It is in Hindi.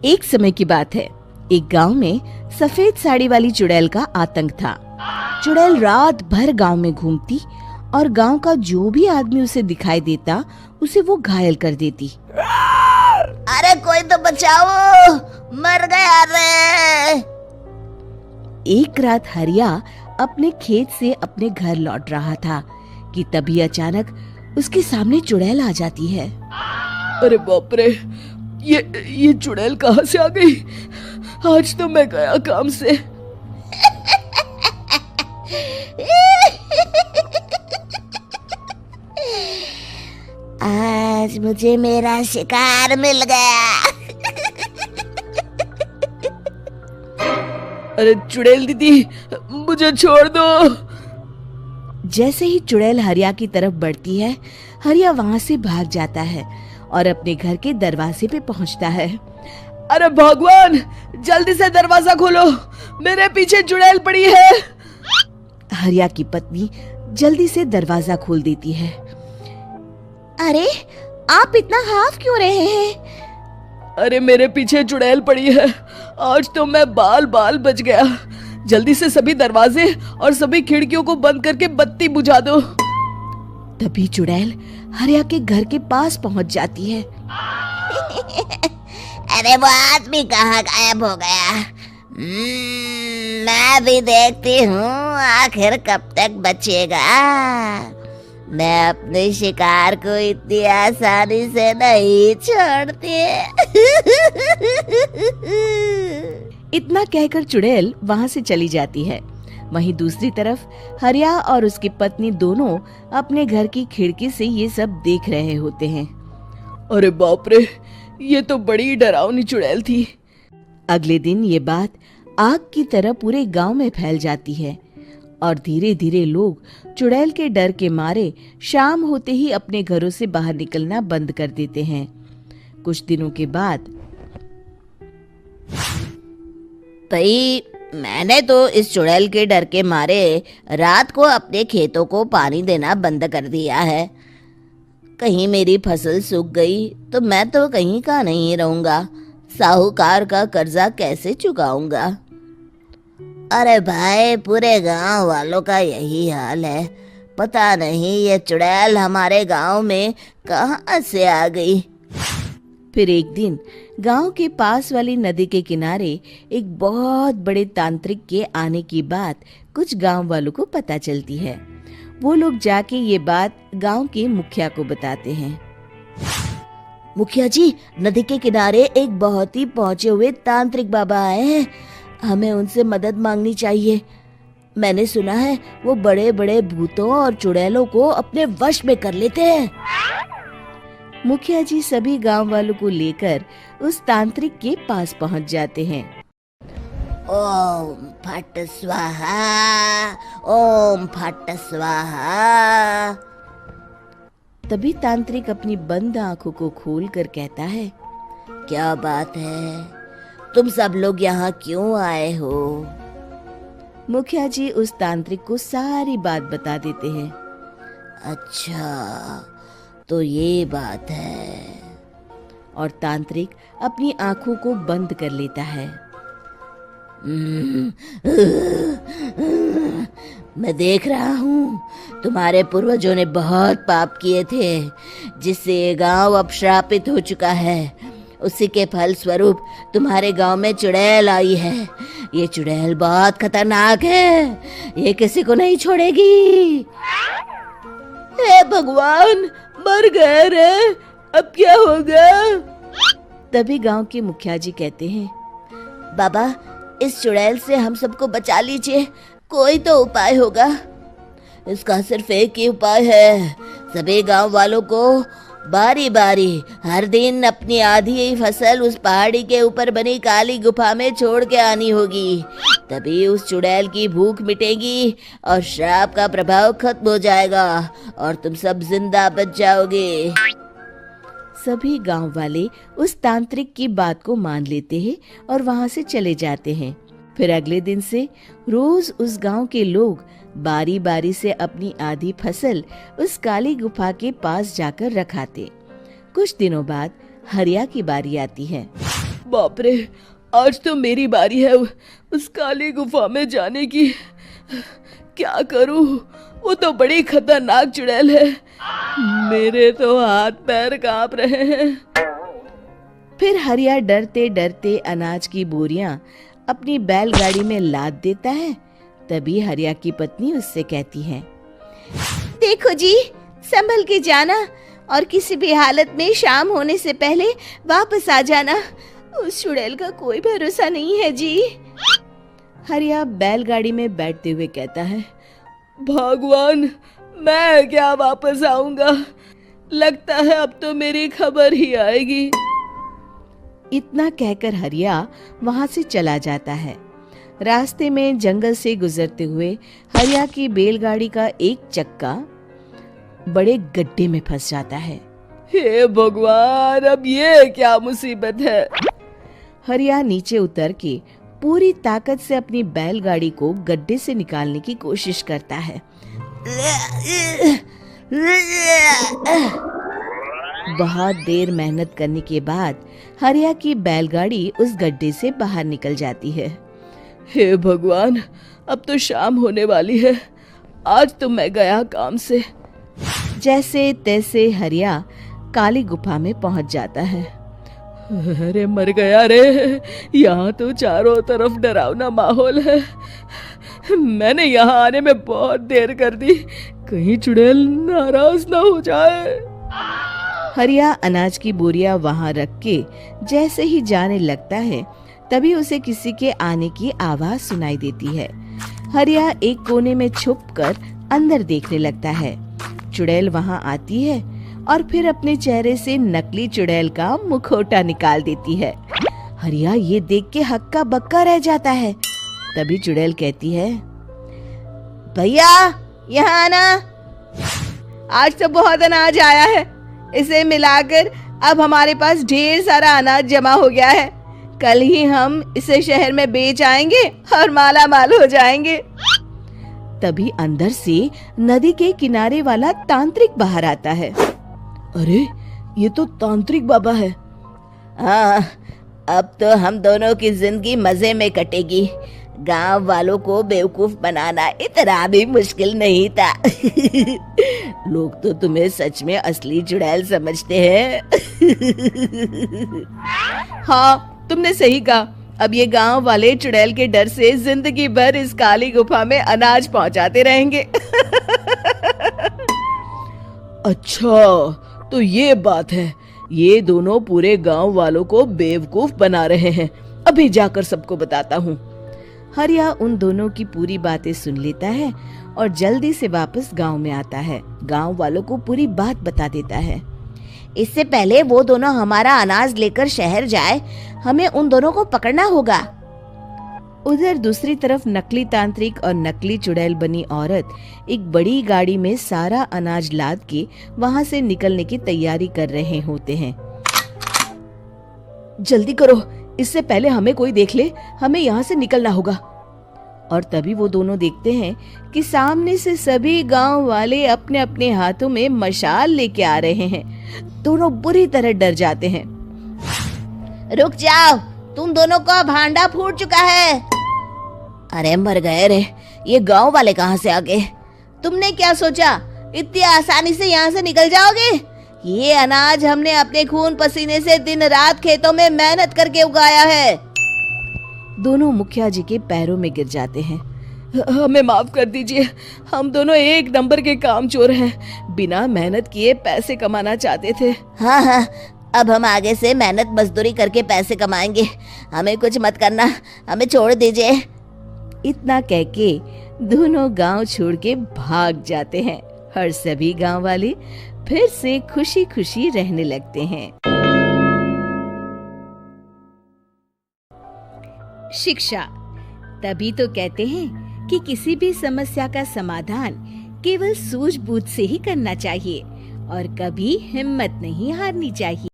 एक समय की बात है। एक गांव में सफेद साड़ी वाली चुड़ैल का आतंक था। चुड़ैल रात भर गांव में घूमती और गांव का जो भी आदमी उसे दिखाई देता उसे वो घायल कर देती। अरे कोई तो बचाओ, मर गया रे। एक रात हरिया अपने खेत से अपने घर लौट रहा था कि तभी अचानक उसके सामने चुड़ैल आ जाती है। अरे बाप रे, ये चुड़ैल कहाँ से आ गई? आज तो मैं गया काम से। आज मुझे मेरा शिकार मिल गया। अरे चुड़ैल दीदी, मुझे छोड़ दो। जैसे ही चुड़ैल हरिया की तरफ बढ़ती है, हरिया वहाँ से भाग जाता है और अपने घर के दरवाजे पे पहुँचता है। अरे भगवान, जल्दी से दरवाजा खोलो, मेरे पीछे चुड़ैल पड़ी है। हरिया की पत्नी जल्दी से दरवाजा खोल देती है। अरे आप इतना हाफ क्यों रहे हैं? अरे मेरे पीछे चुड़ैल पड़ी है, आज तो मैं बाल बाल बच गया। जल्दी से सभी दरवाजे और सभी खिड़कियों को बंद करके बत्ती बुझा दो। तभी चुड़ैल हरिया के घर के पास पहुंच जाती है। अरे वो आदमी कहाँ गायब हो गया? मैं भी देखती हूँ आखिर कब तक बचेगा। मैं अपने शिकार को इतनी आसानी से नहीं छोड़ती। इतना कहकर चुड़ैल वहां से चली जाती है। वहीं दूसरी तरफ हरिया और उसकी पत्नी दोनों अपने घर की खिड़की से ये सब देख रहे होते हैं। अरे बाप रे, ये तो बड़ी डरावनी चुड़ैल थी। अगले दिन ये बात आग की तरह पूरे गांव में फैल जाती है और धीरे धीरे लोग चुड़ैल के डर के मारे शाम होते ही अपने घरों से बाहर निकलना बंद कर देते हैं। कुछ दिनों के बाद भाई, मैंने तो इस चुड़ैल के डर के मारे रात को अपने खेतों को पानी देना बंद कर दिया है। कहीं मेरी फसल सूख गई तो मैं तो कहीं का नहीं रहूंगा। साहूकार का कर्जा कैसे चुकाऊंगा? अरे भाई, पूरे गांव वालों का यही हाल है। पता नहीं ये चुड़ैल हमारे गांव में कहां से आ गई। फिर एक दिन गांव के पास वाली नदी के किनारे एक बहुत बड़े तांत्रिक के आने की बात कुछ गांव वालों को पता चलती है। वो लोग जाके ये बात गांव के मुखिया को बताते हैं। मुखिया जी, नदी के किनारे एक बहुत ही पहुंचे हुए तांत्रिक बाबा आए हैं। हमें उनसे मदद मांगनी चाहिए। मैंने सुना है वो बड़े बड़े भूतों और चुड़ैलों को अपने वश में कर लेते हैं। मुखिया जी सभी गांव वालों को लेकर उस तांत्रिक के पास पहुंच जाते हैं। ओम फट स्वाहा, ओम फट स्वाहा। तभी तांत्रिक अपनी बंद आंखों को खोलकर कहता है, क्या बात है? तुम सब लोग यहाँ क्यों आए हो? मुखिया जी उस तांत्रिक को सारी बात बता देते हैं। अच्छा, तो ये बात है। और तांत्रिक अपनी आंखों को बंद कर लेता है। मैं देख रहा हूँ तुम्हारे पूर्वजों ने बहुत पाप किए थे, जिससे ये गांव अब श्रापित हो चुका है। उसी के फल स्वरूप तुम्हारे गांव में चुड़ैल आई है। ये चुड़ैल बहुत खतरनाक है, ये किसी को नहीं छोड़ेगी। हे भगवान, मर गए रे, अब क्या होगा? तभी गांव के मुखिया जी कहते हैं, बाबा, इस चुड़ैल से हम सबको बचा लीजिए, कोई तो उपाय होगा। इसका सिर्फ एक ही उपाय है। सभी गांव वालों को बारी बारी हर दिन अपनी आधी फसल उस पहाड़ी के ऊपर बनी काली गुफा में छोड़ के आनी होगी। तभी उस चुड़ैल की भूख मिटेगी और श्राप का प्रभाव खत्म हो जाएगा और तुम सब जिंदा बच जाओगे। सभी गांव वाले उस तांत्रिक की बात को मान लेते हैं और वहां से चले जाते हैं। फिर अगले दिन से रोज उस गांव के लोग बारी बारी से अपनी आधी फसल उस काली गुफा के पास जाकर रखाते। कुछ दिनों बाद हरिया की बारी आती है। बाप रे, आज तो मेरी बारी है उस काली गुफा में जाने की। क्या करूं, वो तो बड़ी खतरनाक चुड़ैल है। मेरे तो हाथ पैर कांप रहे हैं। फिर हरिया डरते डरते अनाज की बोरियां अपनी बैलगाड़ी में लाद देता है। तभी हरिया की पत्नी उससे कहती है, देखो जी, संभल के जाना और किसी भी हालत में शाम होने से पहले वापस आ जाना। उस चुड़ैल का कोई भरोसा नहीं है जी। हरिया बैलगाड़ी में बैठते हुए कहता है, भगवान, मैं क्या वापस आऊंगा? लगता है अब तो मेरी खबर ही आएगी। इतना कहकर हरिया वहां से चला जाता है। रास्ते में जंगल से गुजरते हुए हरिया की बैलगाड़ी का एक चक्का बड़े गड्ढे में फंस जाता है। हे भगवान, अब ये क्या मुसीबत है? हरिया नीचे उतर के पूरी ताकत से अपनी बैलगाड़ी को गड्ढे से निकालने की कोशिश करता है। बहुत देर मेहनत करने के बाद हरिया की बैलगाड़ी उस गड्ढे से बाहर निकल जाती है। हे भगवान, अब तो शाम होने वाली है। आज तो मैं गया काम से। जैसे तैसे हरिया काली गुफा में पहुंच जाता है। अरे मर गया रे, यहाँ तो चारों तरफ डरावना माहौल है। मैंने यहाँ आने में बहुत देर कर दी, कहीं चुड़ैल नाराज ना हो जाए। हरिया अनाज की बोरिया वहां रख के जैसे ही जाने लगता है, तभी उसे किसी के आने की आवाज सुनाई देती है। हरिया एक कोने में छुपकर अंदर देखने लगता है। चुड़ैल वहां आती है और फिर अपने चेहरे से नकली चुड़ैल का मुखौटा निकाल देती है। हरिया ये देख के हक्का बक्का रह जाता है। तभी चुड़ैल कहती है, भैया यहाँ आना। आज तो बहुत अनाज आया है, इसे मिलाकर अब हमारे पास ढेर सारा अनाज जमा हो गया है। कल ही हम इसे शहर में बेच आएंगे और माला माल हो जाएंगे। तभी अंदर से नदी के किनारे वाला तांत्रिक बाहर आता है। अरे, ये तो तांत्रिक बाबा है। हाँ, अब तो हम दोनों की जिंदगी मजे में कटेगी। गांव वालों को बेवकूफ बनाना इतना भी मुश्किल नहीं था। लोग तो तुम्हें सच में असली चुड़ैल समझते हैं। हाँ, तुमने सही कहा। अब ये गांव वाले चुड़ैल के डर से जिंदगी भर इस काली गुफा में अनाज पहुंचाते रहेंगे। अच्छा, तो ये बात है। ये दोनों पूरे गांव वालों को बेवकूफ बना रहे हैं। अभी जाकर सबको बताता हूँ। हरिया उन दोनों की पूरी बातें सुन लेता है और जल्दी से वापस गांव में आता है। गांव वालों को पूरी बात बता देता है। इससे पहले वो दोनों हमारा अनाज लेकर शहर जाए, हमें उन दोनों को पकड़ना होगा। उधर दूसरी तरफ नकली तांत्रिक और नकली चुड़ैल बनी औरत एक बड़ी गाड़ी में सारा अनाज लाद के वहां से निकलने की तैयारी कर रहे होते हैं। जल्दी करो, इससे पहले हमें कोई देख ले। हमें यहाँ से निकलना होगा। और तभी वो दोनों देखते हैं कि सामने से सभी गांव वाले अपने अपने हाथों में मशाल लेके आ रहे हैं। दोनों बुरी तरह डर जाते हैं। रुक जाओ, तुम दोनों का भांडा फूट चुका है। अरे मर गए रे, ये गांव वाले कहाँ से आ गए? तुमने क्या सोचा इतनी आसानी से यहाँ से निकल जाओगे? ये अनाज हमने अपने खून पसीने से दिन रात खेतों में मेहनत करके उगाया है। दोनों मुखिया जी के पैरों में गिर जाते हैं। हमें माफ कर दीजिए, हम दोनों एक नंबर के कामचोर हैं। बिना मेहनत किए पैसे कमाना चाहते थे। हाँ, अब हम आगे से मेहनत मजदूरी करके पैसे कमाएंगे। हमें कुछ मत करना, हमें छोड़ दीजिए। इतना कह के दोनों गांव छोड़ के भाग जाते हैं और सभी गांव वाले फिर से खुशी खुशी रहने लगते हैं। शिक्षा, तभी तो कहते हैं कि किसी भी समस्या का समाधान केवल सूझबूझ से ही करना चाहिए और कभी हिम्मत नहीं हारनी चाहिए।